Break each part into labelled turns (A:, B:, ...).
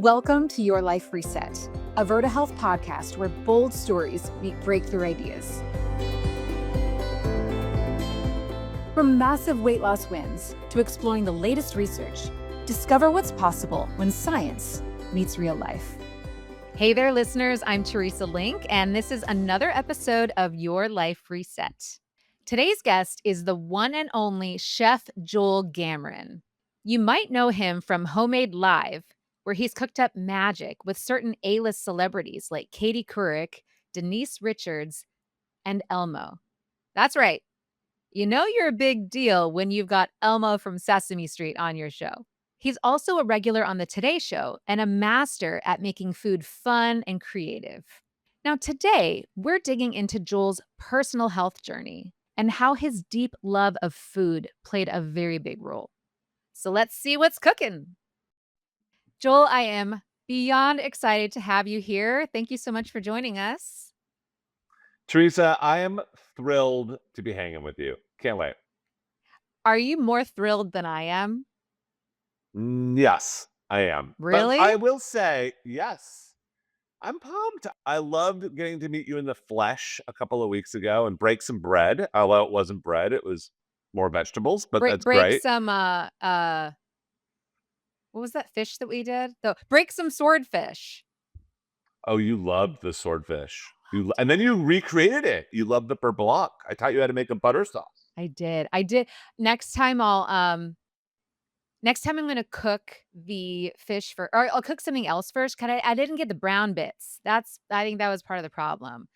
A: Welcome to Your Life Reset, a Verta Health podcast where bold stories meet breakthrough ideas. From massive weight loss wins to exploring the latest research, discover what's possible when science meets real life. Hey there, listeners. I'm Teresa Link, and this is another episode of Your Life Reset. Today's guest is the one and only Chef Joel Gamoran. You might know him from Homemade Live, where he's cooked up magic with certain A-list celebrities like Katie Couric, Denise Richards, and Elmo. That's right. You know you're a big deal when you've got Elmo from Sesame Street on your show. He's also a regular on the Today Show and a master at making food fun and creative. Now, today, we're digging into Joel's personal health journey and how his deep love of food played a very big role. So let's see what's cooking. Joel, I am beyond excited to have you here. Thank you so much for joining us.
B: Teresa, I am thrilled to be hanging with you. Can't wait.
A: Are you more thrilled than I am?
B: Yes, I am.
A: Really?
B: But I will say, yes, I'm pumped. I loved getting to meet you in the flesh a couple of weeks ago and break some bread. Although it wasn't bread, it was more vegetables, but that's
A: Break
B: great.
A: some what was that fish that we did? Break some swordfish.
B: Oh, you loved the swordfish. And then you recreated it. You loved the beurre blanc. I taught you how to make a butter sauce.
A: I did. Next time I'm gonna cook the fish or I'll cook something else first. I didn't get the brown bits. I think that was part of the problem.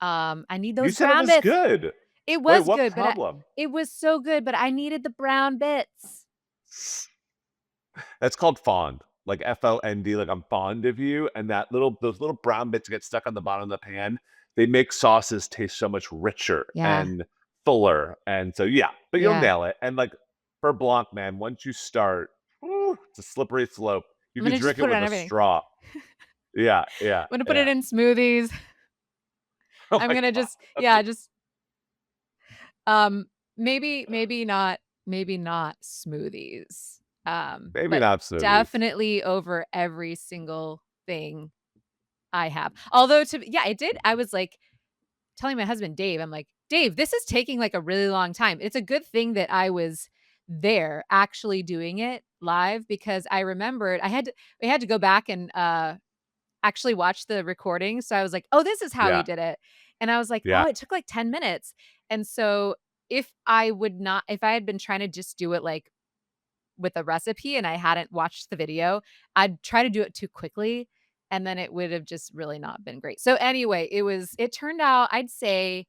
A: I need
B: You
A: those
B: said it
A: brown
B: was
A: bits.
B: good.
A: It
B: Wait,
A: was
B: what
A: good,
B: problem?
A: it was so good, but I needed the brown bits.
B: That's called fond, like FOND, like I'm fond of you. And those little brown bits get stuck on the bottom of the pan. They make sauces taste so much richer
A: Yeah.
B: and fuller. And so, yeah, but you'll
A: Yeah.
B: nail it. And like for blanc, man, once you start, it's a slippery slope. You
A: I'm
B: can
A: gonna just
B: drink it
A: put it
B: with
A: on
B: a
A: everything.
B: straw. Yeah,
A: I'm gonna put it
B: yeah.
A: in smoothies.
B: Oh
A: I'm
B: my
A: gonna
B: God.
A: um, maybe not smoothies.
B: Maybe
A: But
B: not smoothies.
A: definitely over every single thing I have. Although it did. I was like telling my husband, Dave, I'm like, "Dave, this is taking like a really long time." It's a good thing that I was there actually doing it live because I remembered we had to go back and actually watch the recording. So I was like, "Oh, this is how he
B: Yeah,
A: did it." And I was like,
B: yeah,
A: "Oh, it took like 10 minutes." And so if I had been trying to just do it like with a recipe and I hadn't watched the video, I'd try to do it too quickly and then it would have just really not been great. So anyway, it turned out I'd say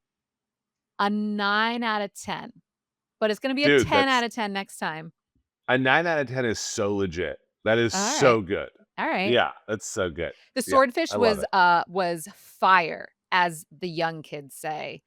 A: a 9 out of 10, but it's gonna be a
B: dude,
A: 10 out
B: that's
A: of 10 next time.
B: a 9 out of 10 is so legit. That is
A: All right.
B: so good.
A: All right.
B: Yeah, that's so good.
A: The
B: Yeah,
A: swordfish
B: I love it.
A: was fire, as the young kids say.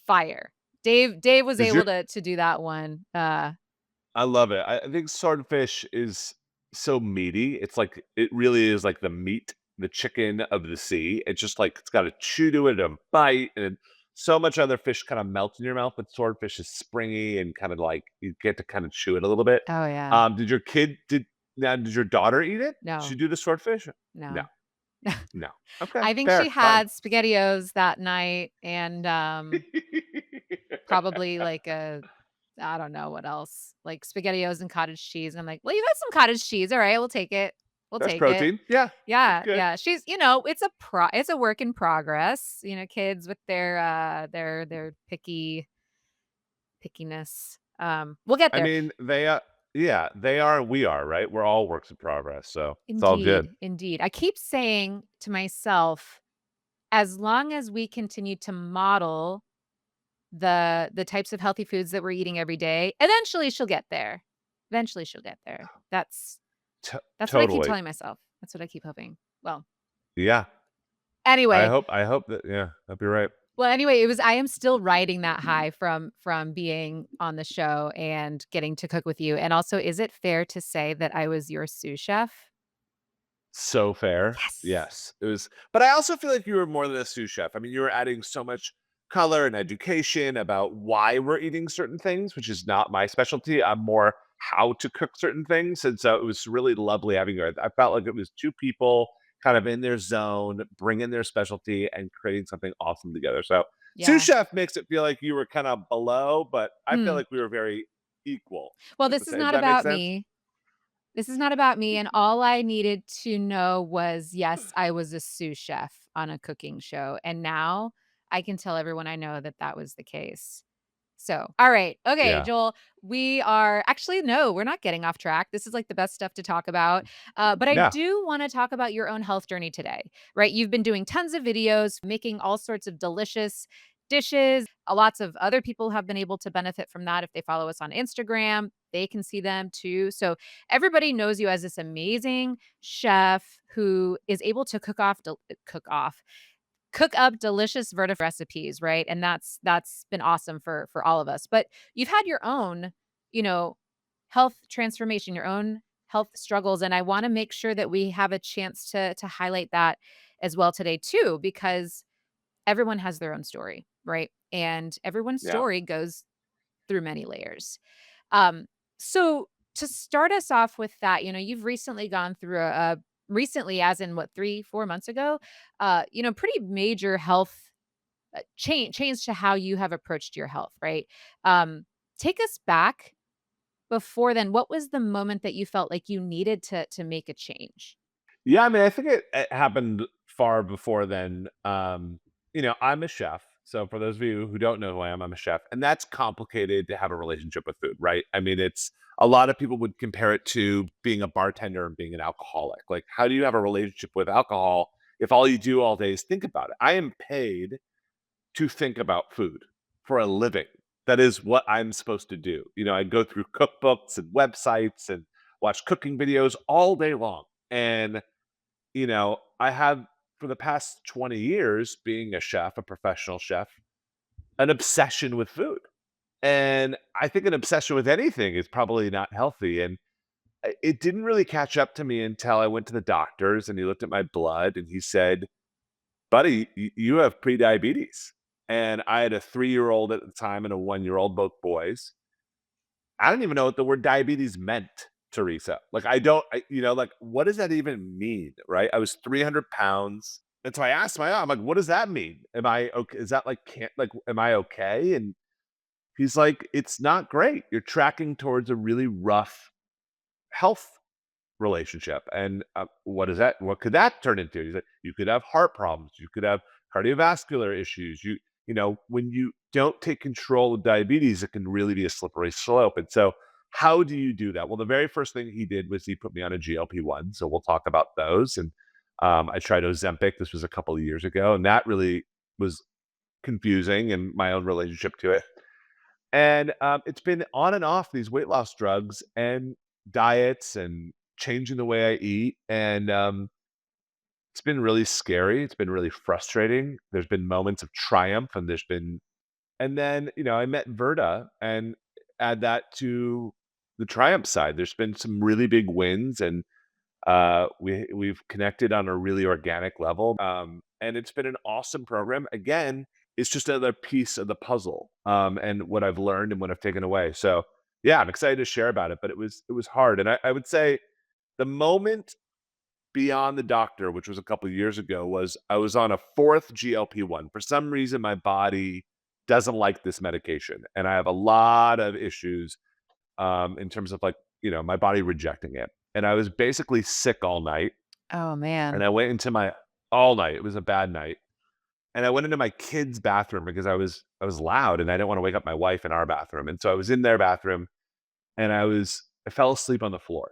A: Fire. Dave was
B: Does your
A: able to do that one.
B: I love it. I think swordfish is so meaty. It's like it really is like the meat, the chicken of the sea. It's just like it's got to chew to it and bite, and so much other fish kind of melts in your mouth. But swordfish is springy and kind of like you get to kind of chew it a little bit.
A: Oh, yeah.
B: Did your daughter eat it? Did she
A: No.
B: do the swordfish? No,
A: No.
B: no. Okay,
A: I think she
B: fair, fine.
A: had SpaghettiOs that night and, probably like I don't know what else, like SpaghettiOs and cottage cheese. I'm like, "Well, you got some cottage cheese. All right, we'll take it. We'll
B: That's
A: take it."
B: protein. Yeah, that's
A: Yeah,
B: good.
A: yeah. She's it's a work in progress, kids with their pickiness. We'll get
B: I
A: there.
B: mean, yeah, they are. We are right. We're all works in progress, so it's all good.
A: Indeed, indeed. I keep saying to myself, as long as we continue to model the types of healthy foods that we're eating every day, eventually she'll get there. Eventually she'll get there. That's what I keep
B: Totally.
A: telling myself. That's what I keep hoping. Well,
B: Yeah.
A: anyway,
B: I hope that yeah, hope you're right.
A: it was I am still riding that high from being on the show and getting to cook with you. And also, is it fair to say that I was your sous chef?
B: So fair.
A: Yes.
B: Yes. It was but I also feel like you were more than a sous chef. I mean, you were adding so much color and education about why we're eating certain things, which is not my specialty. I'm more how to cook certain things, and so it was really lovely having her. I felt like it was 2 people kind of in their zone, bringing their specialty and creating something awesome together. So, sous
A: Yeah.
B: chef makes it feel like you were kinda below, but I feel
A: Hmm.
B: like we were very equal
A: Well,
B: at the
A: this is
B: same. Does
A: not
B: that make
A: about
B: sense?
A: me. This is not about me, and all I needed to know was, yes, I was a sous chef on a cooking show, and now I can tell everyone I know that that was the case. So, all right. Okay,
B: Yeah.
A: Joel, we are actually, no, we're not getting off track. This is like the best stuff to talk about. But I
B: Yeah.
A: do want to talk about your own health journey today, right? You've been doing tons of videos, making all sorts of delicious dishes. Lots of other people have been able to benefit from that if they follow us on Instagram. They can see them too. So everybody knows you as this amazing chef who is able to cook off cook up delicious vertical recipes, right? And that's been awesome for all of us. But you've had your own, you know, health transformation, your own health struggles, and I want to make sure that we have a chance to highlight that as well today too, because everyone has their own story, right? And everyone's
B: Yeah.
A: story goes through many layers. Um, so to start us off with that, you've recently gone through a recently, as in what, 3, 4 months ago, pretty major health change to how you have approached your health, right? Um, take us back before then. What was the moment that you felt like you needed to make a change?
B: Yeah, I mean, I think it happened far before then. I'm a chef. So for those of you who don't know who I am, I'm a chef, and that's complicated to have a relationship with food, right? I mean, it's a lot of people would compare it to being a bartender and being an alcoholic. Like, how do you have a relationship with alcohol if all you do all day is think about it? I am paid to think about food for a living. That is what I'm supposed to do. I go through cookbooks and websites and watch cooking videos all day long. And I have for the past 20 years being a chef, a professional chef, an obsession with food. And I think an obsession with anything is probably not healthy. And it didn't really catch up to me until I went to the doctors and he looked at my blood and he said, "Buddy, you have prediabetes." And I had a 3-year-old at the time and a 1-year-old, both boys. I don't even know what the word diabetes meant, Teresa. Like, I don't, like, what does that even mean? Right. I was 300 pounds. And so I asked my mom, I'm like, what does that mean? Am I okay? Is that like, can't, like, am I okay? And he's like, it's not great. You're tracking towards a really rough health relationship. And what is that? What could that turn into? He's like, you could have heart problems. You could have cardiovascular issues. When you don't take control of diabetes, it can really be a slippery slope. And so, how do you do that? Well, the very first thing he did was he put me on a GLP-1. So we'll talk about those. And I tried Ozempic. This was a couple of years ago, and that really was confusing in my own relationship to it. And, it's been on and off these weight loss drugs and diets and changing the way I eat, and, it's been really scary, it's been really frustrating. There's been moments of triumph, and then, I met Verda and add that to the triumph side. There's been some really big wins, and we've connected on a really organic level, and it's been an awesome program. Again, it's just another piece of the puzzle, and what I've learned and what I've taken away. So, yeah, I'm excited to share about it, but it was hard, and I would say the moment beyond the doctor, which was a couple of years ago, was I was on a 4th GLP-1. For some reason, my body doesn't like this medication, and I have a lot of issues in terms of, like, my body rejecting it. And I was basically sick all night.
A: Oh
B: And
A: man.
B: I went into my all night. It was a bad night. And I went into my kids' bathroom because I was loud and I didn't want to wake up my wife in our bathroom. And so I was in their bathroom and I fell asleep on the floor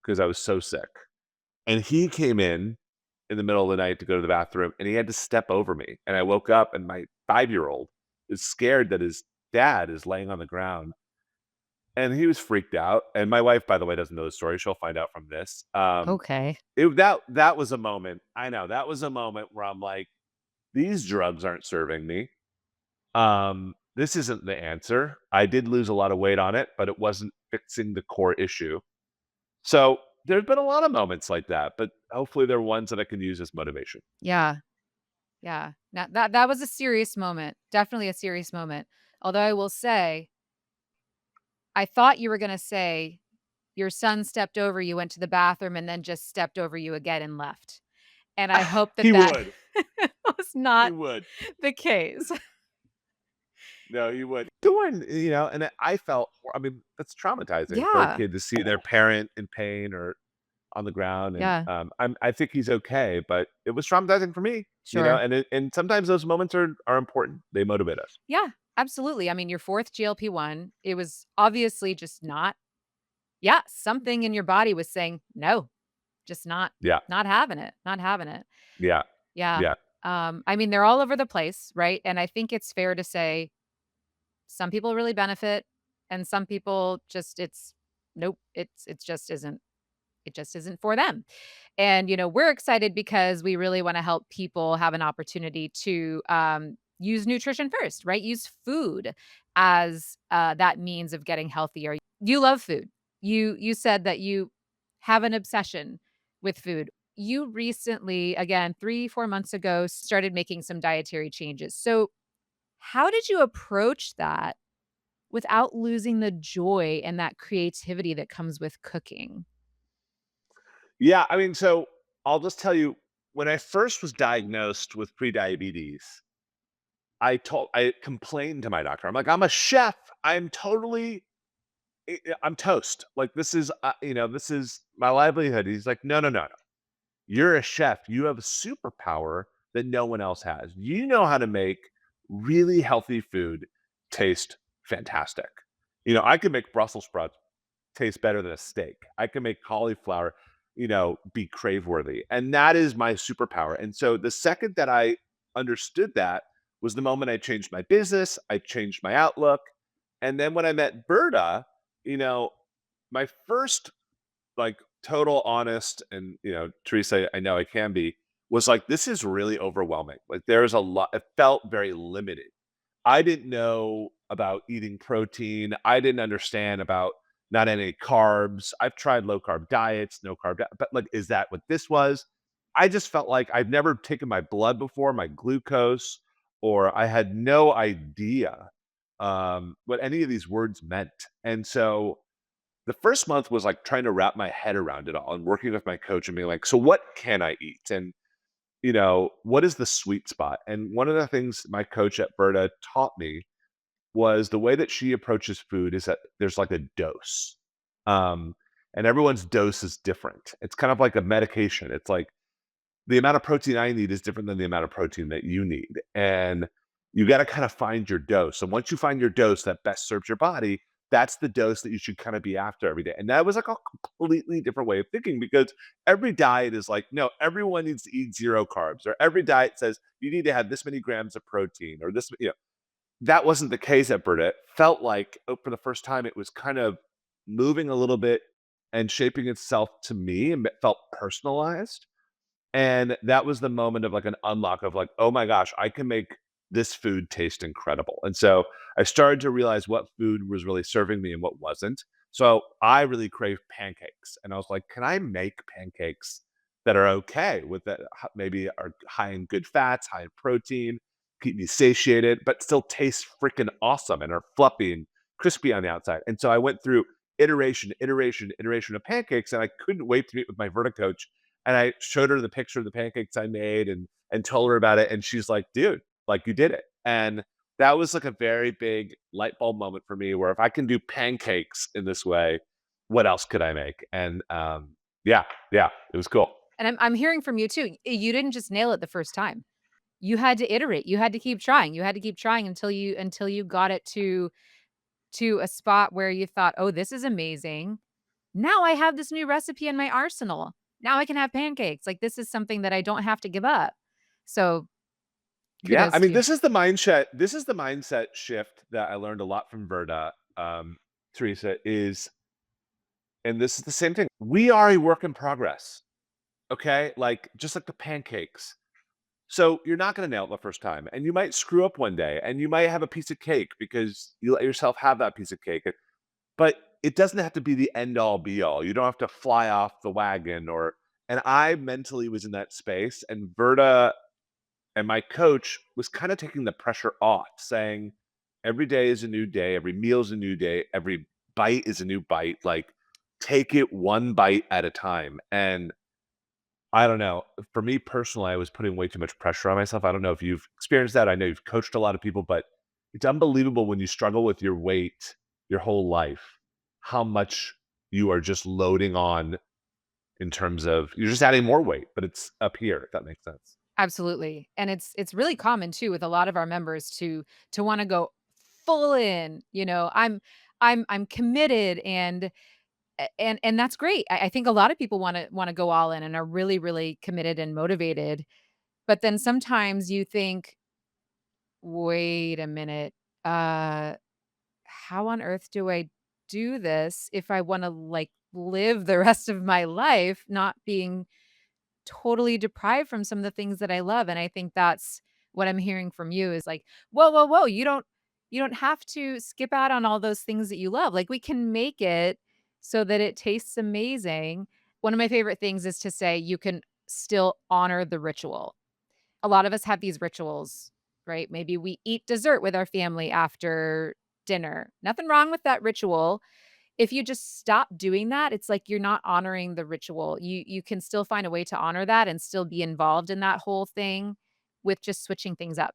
B: because I was so sick. And he came in the middle of the night to go to the bathroom and he had to step over me. And I woke up and my 5-year-old is scared that his dad is laying on the ground. And he was freaked out, and my wife, by the way, doesn't know the story, she'll find out from this.
A: Okay.
B: That was a moment, I know, that was a moment where I'm like, "These drugs aren't serving me. This isn't the answer." I did lose a lot of weight on it, but it wasn't fixing the core issue. So, there's been a lot of moments like that, but hopefully they're ones that I can use as motivation.
A: Yeah. Yeah. Now that was a serious moment. Definitely a serious moment. Although I will say, I thought you were gonna say your son stepped over you, went to the bathroom, and then just stepped over you again and left. And I hope that
B: He
A: that
B: would.
A: was
B: He
A: not
B: would.
A: the case.
B: No, he would. Doing, and I felt, I mean, that's traumatizing for a
A: Yeah,
B: kid to see their parent in pain or on the ground. And
A: yeah,
B: I think he's okay, but it was traumatizing for me,
A: sure.
B: and sometimes those moments are important. They motivate us.
A: Yeah, absolutely. I mean, your 4th GLP-1, it was obviously just not yeah, something in your body was saying, "No, just
B: Yeah.
A: not having it, not having it."
B: Yeah.
A: Yeah.
B: Yeah.
A: I mean, they're all over the place, right? And I think it's fair to say some people really benefit and some people just it's nope, it just isn't for them. And, we're excited because we really wanna help people have an opportunity to, use nutrition first, right? Use food as, that means of getting healthier. You love food. You said that you have an obsession with food. You recently, again, 3, 4 months ago, started making some dietary changes. So, how did you approach that without losing the joy and that creativity that comes with cooking?
B: Yeah. I mean, so I'll just tell you, when I first was diagnosed with prediabetes, I complained to my doctor. I'm like, I'm a chef. I'm totally I'm toast. Like this is my livelihood. He's like, no, no, no, no. You're a chef. You have a superpower that no one else has. You know how to make really healthy food taste fantastic. I could make Brussels sprouts taste better than a steak. I can make cauliflower, be crave worthy. And that is my superpower. And so the second that I understood that was the moment I changed my business, I changed my outlook. And then when I met Berta, you know, my first like total honest and Teresa, I know I can be, was like, this is really overwhelming. Like there's a lot, it felt very limited. I didn't know about eating protein. I didn't understand about not any carbs. I've tried low carb diets, no carb, but like, is that what this was? I just felt like I've never taken my blood before, my glucose, or I had no idea what any of these words meant. And so the first month was like trying to wrap my head around it all and working with my coach and being like, so what can I eat? And what is the sweet spot? And one of the things my coach at Berta taught me was the way that she approaches food is that there's like a dose. Um, and everyone's dose is different. It's kind of like a medication. It's like the amount of protein I need is different than the amount of protein that you need. And you got to kind of find your dose. And once you find your dose that best serves your body, that's the dose that you should kind of be after every day. And that was like a completely different way of thinking because every diet is like, no, everyone needs to eat zero carbs, or every diet says you need to have this many grams of protein, or this, that wasn't the case at Burnett. It felt like for the first time, it was kind of moving a little bit and shaping itself to me and it felt personalized. And that was the moment of like an unlock of like, oh my gosh, I can make this food taste incredible. And so I started to realize what food was really serving me and what wasn't. So I really craved pancakes. And I was like, can I make pancakes that are okay with that? Maybe are high in good fats, high in protein, keep me satiated, but still taste freaking awesome and are fluffy and crispy on the outside. And so I went through iteration of pancakes. And I couldn't wait to meet with my Verta coach and I showed her the picture of the pancakes I made and told her about it, and she's like, "Dude, like you did it." And that was like a very big light bulb moment for me where if I can do pancakes in this way, what else could I make? And yeah, yeah, it was cool.
A: And I'm hearing from you too. You didn't just nail it the first time. You had to iterate. You had to keep trying. You had to keep trying until you got it to a spot where you thought, "Oh, this is amazing. Now I have this new recipe in my arsenal. Now I can have pancakes. Like this is something that I don't have to give up." So,
B: Yeah, I
A: kudos
B: mean,
A: to you.
B: this is the mindset shift that I learned a lot from Verda, Teresa, and this is the same thing. We are a work in progress. Okay. Like just like the pancakes. So you're not going to nail it the first time, and you might screw up one day, and you might have a piece of cake because you let yourself have that piece of cake. But it doesn't have to be the end all be all. You don't have to fly off the wagon or. And I mentally was in that space, and Verta and my coach was kind of taking the pressure off, saying every day is a new day, every meal is a new day, every bite is a new bite. Like take it one bite at a time. And I don't know. For me personally, I was putting way too much pressure on myself. I don't know if you've experienced that. I know you've coached a lot of people, but it's unbelievable when you struggle with your weight your whole life, how much you are just loading on in terms of you're just adding more weight, but it's up here, if that makes sense.
A: Absolutely. And it's really common too with a lot of our members to wanna go full in, I'm committed and that's great. I think a lot of people wanna go all in and are really, really committed and motivated. But then sometimes you think, "Wait a minute, uh, how on earth do I do this if I wanna, like, live the rest of my life not being totally deprived from some of the things that I love?" And I think that's what I'm hearing from you is like, "Whoa, whoa, whoa, you don't have to skip out on all those things that you love. Like, we can make it so that it tastes amazing." One of my favorite things is to say you can still honor the ritual. A lot of us have these rituals, right? Maybe we eat dessert with our family after dinner. Nothing wrong with that ritual. If you just stop doing that, it's like you're not honoring the ritual. You can still find a way to honor that and still be involved in that whole thing with just switching things up,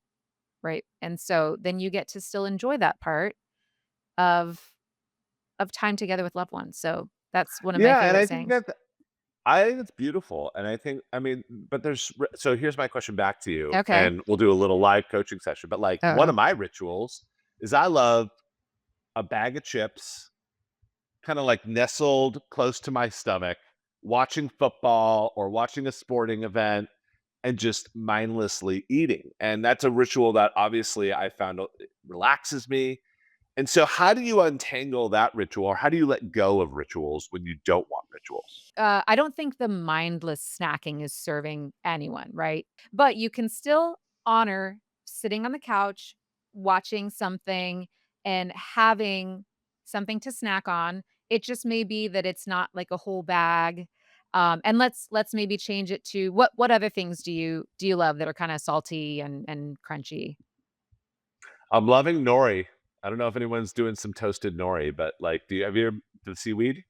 A: right? And so then you get to still enjoy that part of time together with loved ones. So that's one of my
B: Yeah, and
A: favorite
B: I think
A: sayings.
B: that I think it's beautiful, and I mean, but so here's my question back to you,
A: Okay.
B: and we'll do a little live coaching session, but, like, one
A: Uh-oh.
B: of my rituals is I love a bag of chips, kinda, like, nestled close to my stomach, watching football or watching a sporting event and just mindlessly eating, and that's a ritual that obviously I found it relaxes me, and so how do you untangle that ritual, or how do you let go of rituals when you don't want rituals?
A: I don't think the mindless snacking is serving anyone, right? But you can still honor sitting on the couch, watching something, and having something to snack on. It just may be that it's not like a whole bag. And let's maybe change it to what other things do you love that are kind of salty and crunchy?
B: I'm loving nori. I don't know if anyone's doing some toasted nori, but, like, have you ever the seaweed?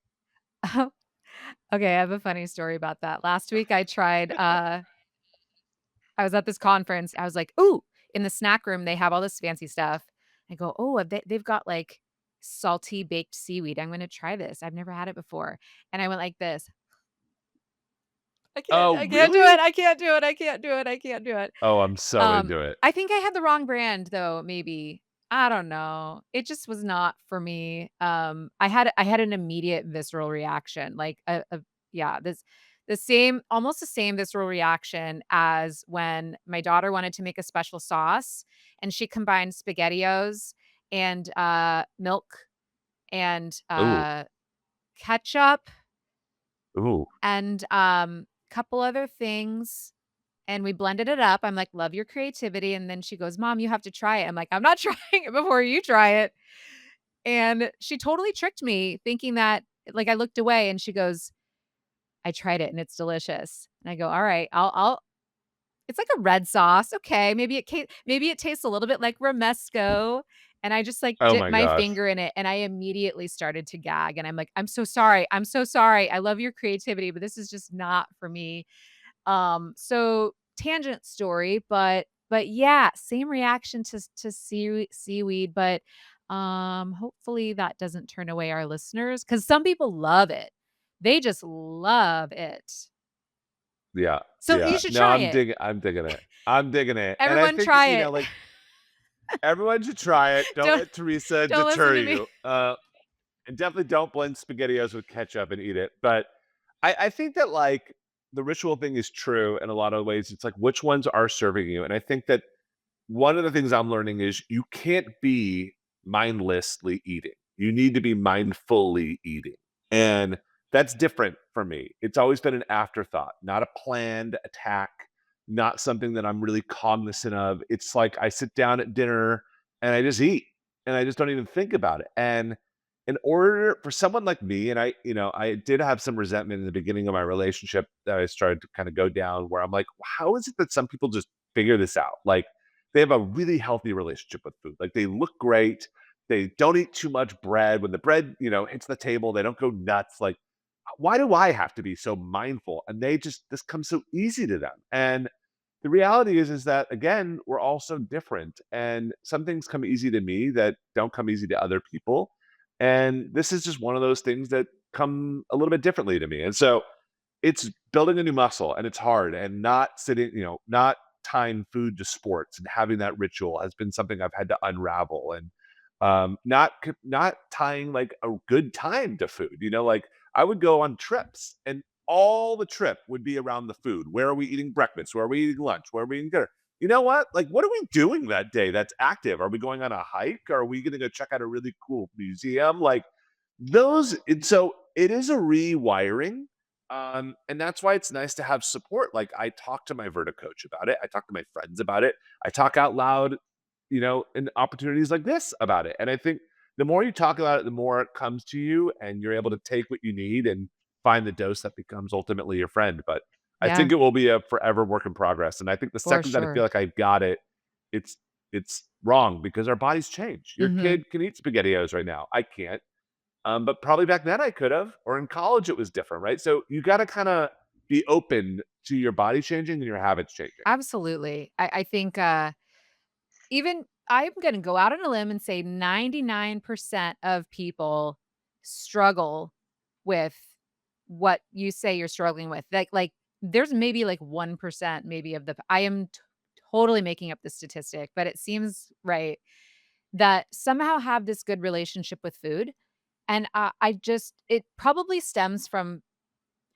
A: Okay, I have a funny story about that. Last week I tried I was at this conference, I was like, "Ooh," in the snack room, they have all this fancy stuff. I go, "Oh, they've got, like, salty baked seaweed. I'm gonna try this. I've never had it before." And I went like this.
B: Oh,
A: I can't do it,
B: really?
A: I can't do it, I can't do it, I can't do it.
B: Oh, I'm so into it.
A: I think I had the wrong brand though, maybe. I don't know. It just was not for me. I had an immediate visceral reaction, like a yeah, this the same almost the same visceral reaction as when my daughter wanted to make a special sauce and she combined SpaghettiOs and milk and
B: Ooh,
A: ketchup
B: ooh.
A: and couple other things and we blended it up. I'm like, "Love your creativity," and then she goes, "Mom, you have to try it." I'm like, "I'm not trying it before you try it." And she totally tricked me thinking that like, I looked away and she goes, "I tried it and it's delicious." And I go, "All right, I'll" it's like a red sauce, okay, maybe it tastes a little bit like romesco, and I just, like,
B: Oh
A: dipped
B: my
A: my
B: gosh.
A: finger in it, and I immediately started to gag, and I'm like, "I'm so sorry, I'm so sorry. I love your creativity, but this is just not for me." So tangent story, but yeah, same reaction to seaweed, but hopefully that doesn't turn away our listeners because some people love it. They just love it.
B: Yeah,
A: So you
B: yeah.
A: should
B: No,
A: try it.
B: I'm digging it. I'm digging it, and I
A: Everyone
B: think,
A: try it.
B: like, everyone should try it. Don't
A: Don't
B: let Teresa
A: don't listen
B: deter
A: to me.
B: you, and definitely don't blend SpaghettiOs with ketchup and eat it, but I think that, like, the ritual thing is true in a lot of ways. It's like, which ones are serving you, and I think that one of the things I'm learning is you can't be mindlessly eating. You need to be mindfully eating. And that's different for me. It's always been an afterthought, not a planned attack, not something that I'm really cognizant of. It's like I sit down at dinner and I just eat and I just don't even think about it. And in order for someone like me, and I did have some resentment in the beginning of my relationship that I started to kind of go down where I'm like, how is it that some people just figure this out? Like, they have a really healthy relationship with food. Like, they look great. They don't eat too much bread. When the bread, hits the table, they don't go nuts. Like, why do I have to be so mindful? And they just this comes so easy to them. And the reality is that again, we're all so different. And some things come easy to me that don't come easy to other people. And this is just one of those things that come a little bit differently to me. And so it's building a new muscle and it's hard and not sitting, not tying food to sports and having that ritual has been something I've had to unravel and not tying like a good time to food. Like I would go on trips and all the trip would be around the food. Where are we eating breakfast? Where are we eating lunch? Where are we eating dinner? You know what? Like, what are we doing that day that's active? Are we going on a hike? Are we going to go check out a really cool museum? Like, so it is a rewiring, and that's why it's nice to have support. Like I talk to my Verta coach about it. I talk to my friends about it. I talk out loud, in opportunities like this about it. And I think the more you talk about it, the more it comes to you, and you're able to take what you need and find the dose that becomes ultimately your friend. But I
A: Yeah,
B: think it will be a forever work in progress. And I think the
A: for
B: second that I feel
A: sure.
B: like I've got it, it's it's wrong because our bodies change. Your
A: Mhm.
B: kid can eat SpaghettiOs right now. I can't. But probably back then I could have, or in college it was different, right? So you got to kind of be open to your body changing and your habits changing.
A: Absolutely. I think, even I'm gonna go out on a limb and say 99% of people struggle with what you say you're struggling with. There's maybe, like, 1% maybe of the I am totally making up the statistic, but it seems right, that somehow have this good relationship with food, and, I just it probably stems from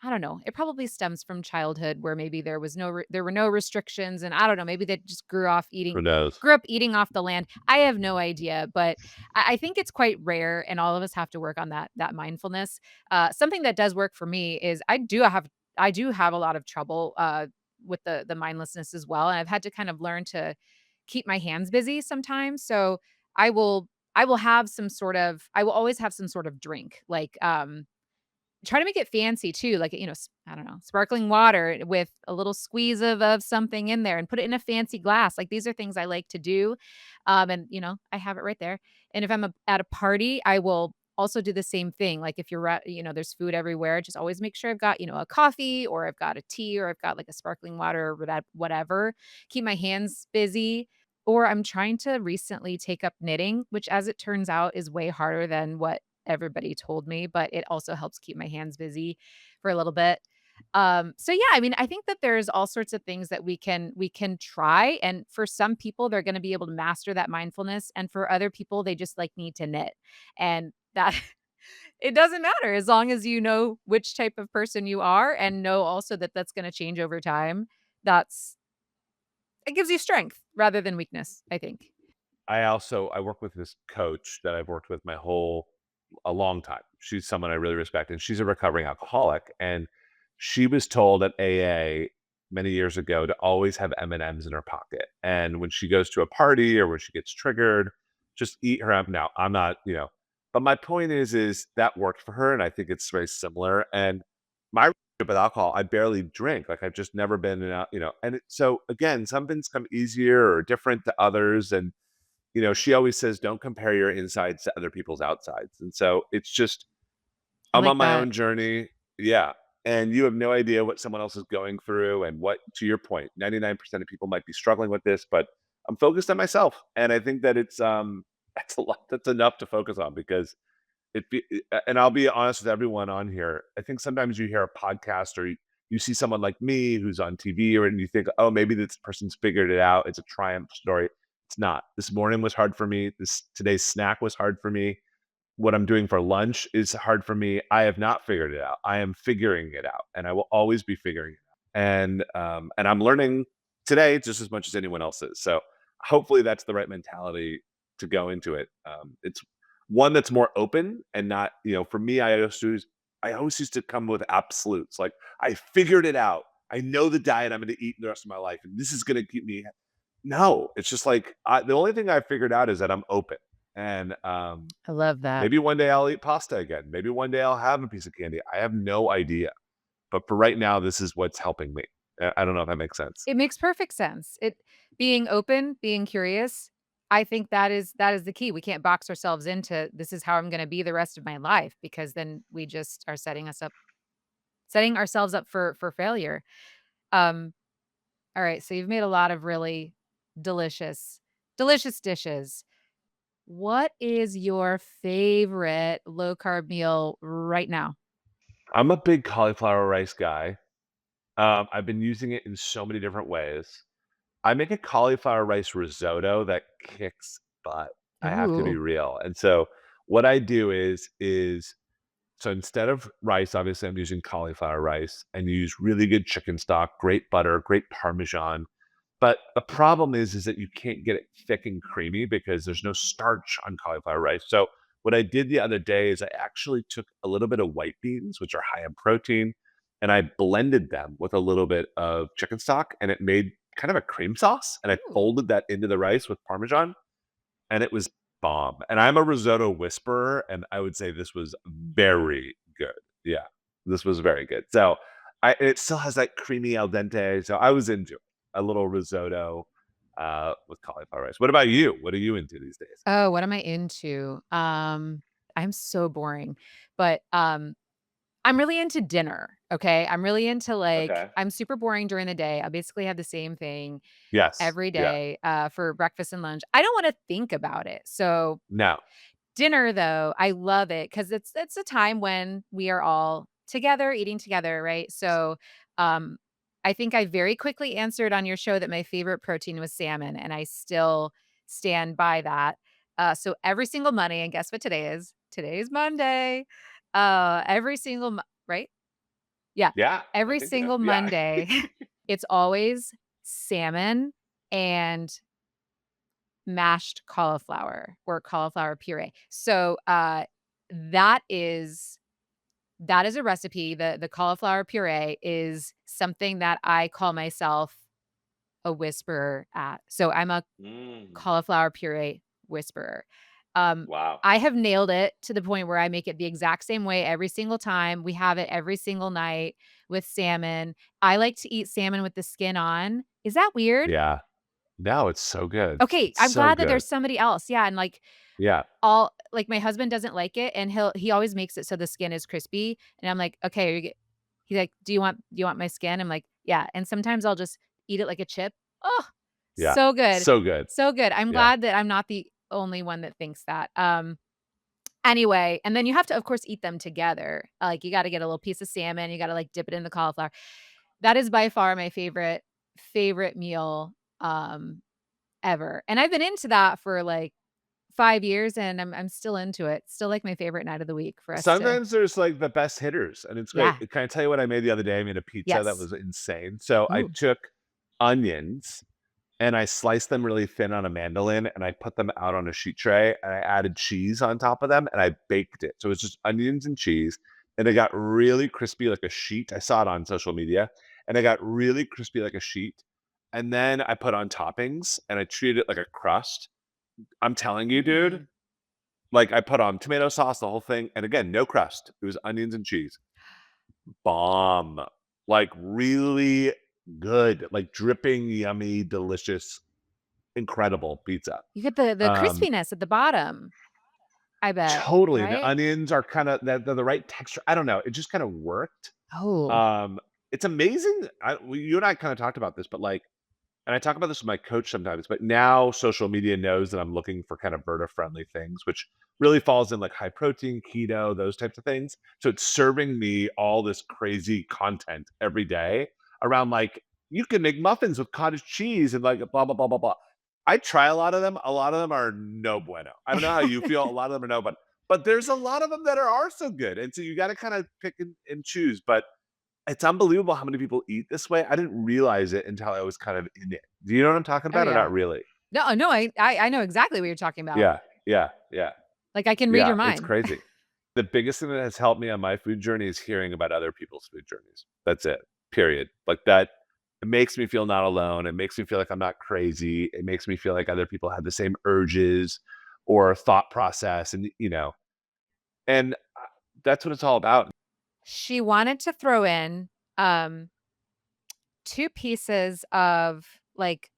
A: I don't know. It probably stems from childhood where maybe there were no restrictions, and I don't know, maybe they just
B: Who knows?
A: grew up eating off the land. I have no idea, but I think it's quite rare, and all of us have to work on that mindfulness. Something that does work for me is I do have a lot of trouble, with the mindlessness as well, and I've had to kind of learn to keep my hands busy sometimes, so I will I will always have some sort of drink, like, try to make it fancy too, like, I don't know, sparkling water with a little squeeze of something in there and put it in a fancy glass, like, these are things I like to do, and, I have it right there, and if I'm at a party, I will also do the same thing, like, if you're at there's food everywhere, just always make sure I've got, a coffee or I've got a tea or I've got, like, a sparkling water or whatever, keep my hands busy, or I'm trying to recently take up knitting, which, as it turns out, is way harder than what everybody told me, but it also helps keep my hands busy for a little bit. So yeah, I mean, I think that there's all sorts of things that we can try, and for some people, they're gonna be able to master that mindfulness, and for other people, they just, like, need to knit, and that it doesn't matter as long as you know which type of person you are and know also that that's gonna change over time. That's it gives you strength rather than weakness, I think.
B: I work with this coach that I've worked with a long time. She's someone I really respect, and she's a recovering alcoholic. And she was told at AA many years ago to always have M&Ms in her pocket. And when she goes to a party or when she gets triggered, just eat her M. Now, I'm not, but my point is that worked for her, and I think it's very similar. And my relationship with alcohol, I barely drink. Like I've just never been in so again, some things come easier or different to others. And she always says, "Don't compare your insides to other people's outsides." And so it's just
A: I
B: I'm
A: like
B: on my
A: that.
B: own journey. Yeah. And you have no idea what someone else is going through and what to your point, 99% of people might be struggling with this, but I'm focused on myself. And I think that it's that's a lot that's enough to focus on because and I'll be honest with everyone on here. I think sometimes you hear a podcast or you see someone like me who's on TV and you think, oh, maybe this person's figured it out. It's a triumph story. It's not. This morning was hard for me. Today's snack was hard for me. What I'm doing for lunch is hard for me. I have not figured it out. I am figuring it out, and I will always be figuring it out. And I'm learning today just as much as anyone else is. So hopefully that's the right mentality to go into it. It's one that's more open and not, for me, I always used to come with absolutes. Like I figured it out. I know the diet I'm going to eat the rest of my life, and this is going to keep me. No, it's just like the only thing I figured out is that I'm open, and
A: I love that.
B: maybe one day I'll eat pasta again. Maybe one day I'll have a piece of candy. I have no idea. But for right now, this is what's helping me. I don't know if that makes sense.
A: It makes perfect sense. It being open, being curious, I think that is the key. We can't box ourselves into this is how I'm gonna be the rest of my life because then we just are setting us up. setting ourselves up for failure. Um, all right, so you've made a lot of really delicious delicious dishes. What is your favorite low carb meal right now?
B: I'm a big cauliflower rice guy. I've been using it in so many different ways. I make a cauliflower rice risotto that kicks butt. I have to be
A: Ooh.
B: real. And so what I do is so instead of rice, obviously I'm using cauliflower rice and use really good chicken stock, great butter, great parmesan. But the problem is that you can't get it thick and creamy because there's no starch on cauliflower rice. So what I did the other day is I actually took a little bit of white beans, which are high in protein, and I blended them with a little bit of chicken stock, and it made kind of a cream sauce. And I
A: Ooh.
B: folded that into the rice with parmesan, and it was bomb. And I'm a risotto whisperer, and I would say this was very good. Yeah, this was very good. So it still has that creamy al dente. So I was into it. A little risotto with cauliflower rice. What about you? What are you into these days?
A: Oh, what am I into? I'm so boring, but, I'm really into dinner, okay? I'm really into, like
B: Okay.
A: I'm super boring during the day. I basically have the same thing
B: Yes.
A: every
B: Yeah.
A: day, for breakfast and lunch. I don't wanna think about it. So,
B: No.
A: dinner, though, I love it because it's a time when we are all together, eating together, right? So, um, I think I very quickly answered on your show that my favorite protein was salmon, and I still stand by that. So every single Monday, and guess what today is? Today's Monday. Every single Mo right? Yeah.
B: Yeah. I
A: Every
B: think so.
A: single
B: Yeah.
A: Monday, it's always salmon and mashed cauliflower or cauliflower puree. So, that is that is a recipe. The cauliflower puree is something that I call myself a whisperer at. So, I'm a
B: Mm.
A: cauliflower puree whisperer. Um,
B: Wow.
A: I have nailed it to the point where I make it the exact same way every single time. We have it every single night with salmon. I like to eat salmon with the skin on. Is that weird?
B: Yeah. No, it's so good.
A: Okay,
B: It's
A: I'm
B: so
A: glad that
B: good.
A: there's somebody else. Yeah, and, like,
B: Yeah.
A: all like, my husband doesn't like it, and he always makes it so the skin is crispy, and I'm like, "Okay, are you get" he's like, do you want my skin?" I'm like, "Yeah," and sometimes I'll just eat it like a chip. Oh,
B: Yeah.
A: so good.
B: So good.
A: So good. I'm
B: Yeah.
A: glad that I'm not the only one that thinks that. Anyway, and then you have to, of course, eat them together. Like, you gotta get a little piece of salmon, you gotta, like, dip it in the cauliflower. That is by far my favorite meal, ever, and I've been into that for, like, 5 years, and I'm still into it. Still, like, my favorite night of the week for us to
B: Sometimes there's, like, the best hitters, and it's great.
A: yeah.
B: Can I tell you what I made the other day? I made a pizza that
A: Yes.
B: was insane. So, I
A: Ooh.
B: took onions, and I sliced them really thin on a mandolin, and I put them out on a sheet tray, and I added cheese on top of them, and I baked it. So, it's just onions and cheese, and it got really crispy like a sheet. I saw it on social media, and it got really crispy like a sheet, and then I put on toppings, and I treated it like a crust. I'm telling you, dude,
A: Mm.
B: like, I put on tomato sauce, the whole thing, and again, no crust. It was onions and cheese. Bomb. Like, really good, like, dripping, yummy, delicious, incredible pizza.
A: You get the
B: Um,
A: crispiness at the bottom, I bet,
B: totally, the
A: right?
B: onions are kinda they're the right texture. I don't know, it just kinda worked.
A: Oh.
B: Um, it's amazing. You and I kinda talked about this, but, like, and I talk about this with my coach sometimes, but now social media knows that I'm looking for kind of Berta-friendly things, which really falls in, like, high protein, keto, those types of things. So it's serving me all this crazy content every day around, like, you can make muffins with cottage cheese and, like, blah, blah, blah, blah, blah. I try a lot of them. A lot of them are no bueno. I don't know how you feel. A lot of them are no, but there's a lot of them that are so good, and so you gotta kinda pick and choose, but it's unbelievable how many people eat this way. I didn't realize it until I was kind of in it. Do you know what I'm talking
A: Oh,
B: about or
A: yeah.
B: not really?
A: No, no, I know exactly what you're talking about.
B: Yeah, yeah, yeah,
A: Like, I can read
B: yeah,
A: your
B: it's
A: mind.
B: crazy. The biggest thing that has helped me on my food journey is hearing about other people's food journeys. That's it, period. Like, that it makes me feel not alone. It makes me feel like I'm not crazy. It makes me feel like other people have the same urges or thought process and that's what it's all about.
A: She wanted to throw in, um, 2 pieces of, like,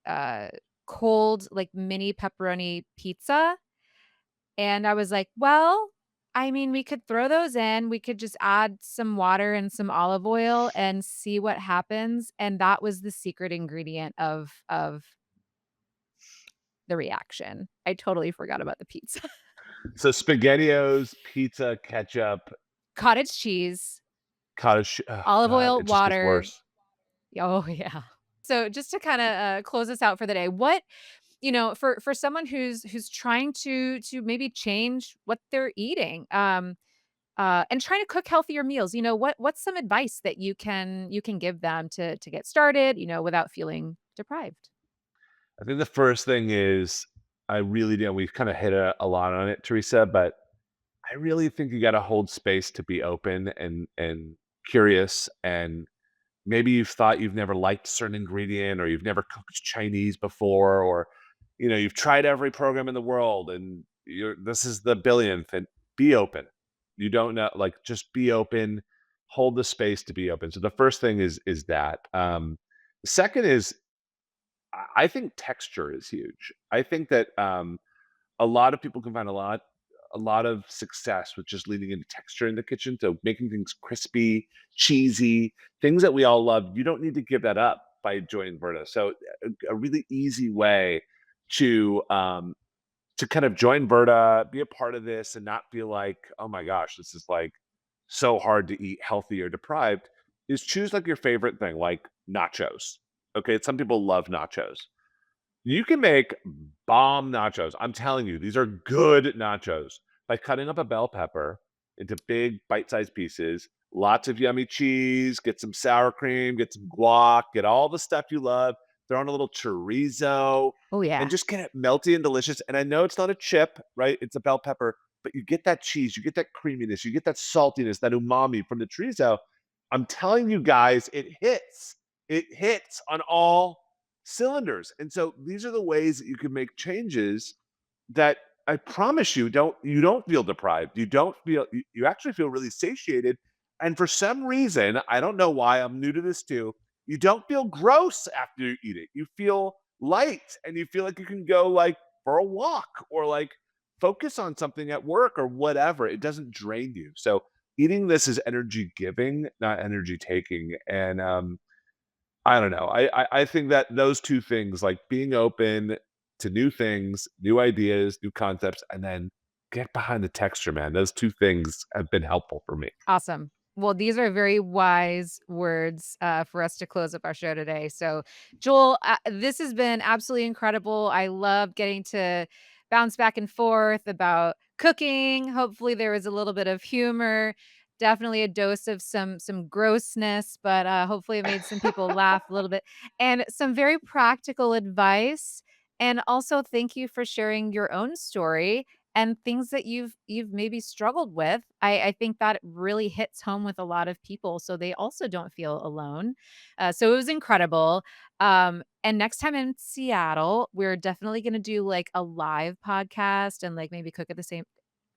A: cold, like, mini pepperoni pizza, and I was like, "Well, I mean, we could throw those in. We could just add some water and some olive oil and see what happens, and that was the secret ingredient of the reaction. I totally forgot about the pizza.
B: So SpaghettiOs, pizza, ketchup,
A: Cottage cheese,
B: cottage oh
A: olive
B: god,
A: oil,
B: it just gets
A: water.
B: worse.
A: Oh, yeah. So just to kinda, close us out for the day, what for someone who's trying to maybe change what they're eating, and trying to cook healthier meals, what's some advice that you can give them to get started, without feeling deprived?
B: I think the first thing is I really do we've kinda hit a lot on it, Teresa, but I really think you gotta hold space to be open and curious, and maybe you've thought you've never liked a certain ingredient or you've never cooked Chinese before, or you've tried every program in the world and this is the billionth, and be open. You don't know, like, just be open, hold the space to be open. So the first thing is that. The second is I think texture is huge. I think that a lot of people can find a lot of success with just leaning into texture in the kitchen, so making things crispy, cheesy, things that we all love. You don't need to give that up by joining Verta. So a really easy way to kind of join Verta, be a part of this, and not feel like, oh my gosh, this is like so hard to eat healthy or deprived, is choose like your favorite thing, like nachos. Okay, some people love nachos. You can make bomb nachos. I'm telling you, these are good nachos by cutting up a bell pepper into big bite-sized pieces, lots of yummy cheese, get some sour cream, get some guac, get all the stuff you love, throw in a little chorizo,
A: Oh,
B: and
A: yeah.
B: just get it melty and delicious. And I know it's not a chip, right? It's a bell pepper, but you get that cheese, you get that creaminess, you get that saltiness, that umami from the chorizo. I'm telling you guys, it hits. It hits on all cylinders. And so these are the ways that you can make changes that I promise you don't feel deprived. You don't feel you actually feel really satiated. And for some reason, I don't know why, I'm new to this too. You don't feel gross after you eat it. You feel light and you feel like you can go like for a walk or like focus on something at work or whatever. It doesn't drain you. So eating this is energy giving, not energy taking. And I don't know. I think that those 2 things, like being open to new things, new ideas, new concepts, and then get behind the texture, man. Those 2 things have been helpful for me.
A: Awesome. Well, these are very wise words for us to close up our show today. So, Joel, this has been absolutely incredible. I love getting to bounce back and forth about cooking. Hopefully, there was a little bit of humor, definitely a dose of some grossness, but hopefully, it made some people laugh a little bit, and some very practical advice. And also, thank you for sharing your own story and things that you've maybe struggled with. I think that really hits home with a lot of people, so they also don't feel alone. So it was incredible. And next time in Seattle, we're definitely gonna do like a live podcast and like maybe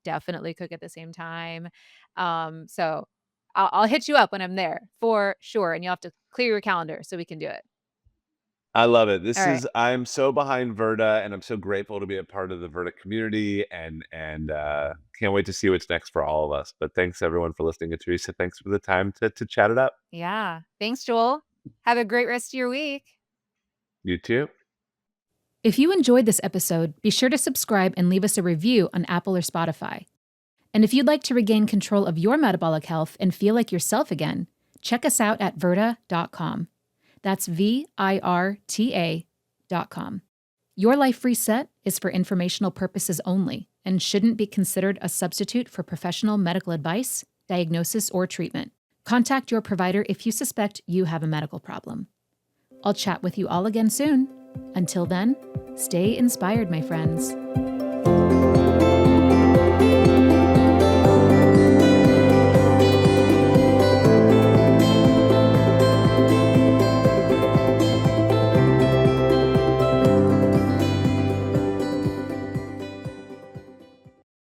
A: definitely cook at the same time. So I'll hit you up when I'm there for sure, and you'll have to clear your calendar so we can do it.
B: I love it.
A: All right.
B: I'm so behind Verta, and I'm so grateful to be a part of the Verta community, and can't wait to see what's next for all of us. But thanks everyone for listening, and Teresa, thanks for the time to chat it up.
A: Yeah. Thanks, Joel. Have a great rest of your week.
B: You too.
C: If you enjoyed this episode, be sure to subscribe and leave us a review on Apple or Spotify. And if you'd like to regain control of your metabolic health and feel like yourself again, check us out at Virta.com. That's VIRTA.com. Your Life Reset is for informational purposes only and shouldn't be considered a substitute for professional medical advice, diagnosis, or treatment. Contact your provider if you suspect you have a medical problem. I'll chat with you all again soon. Until then, stay inspired, my friends.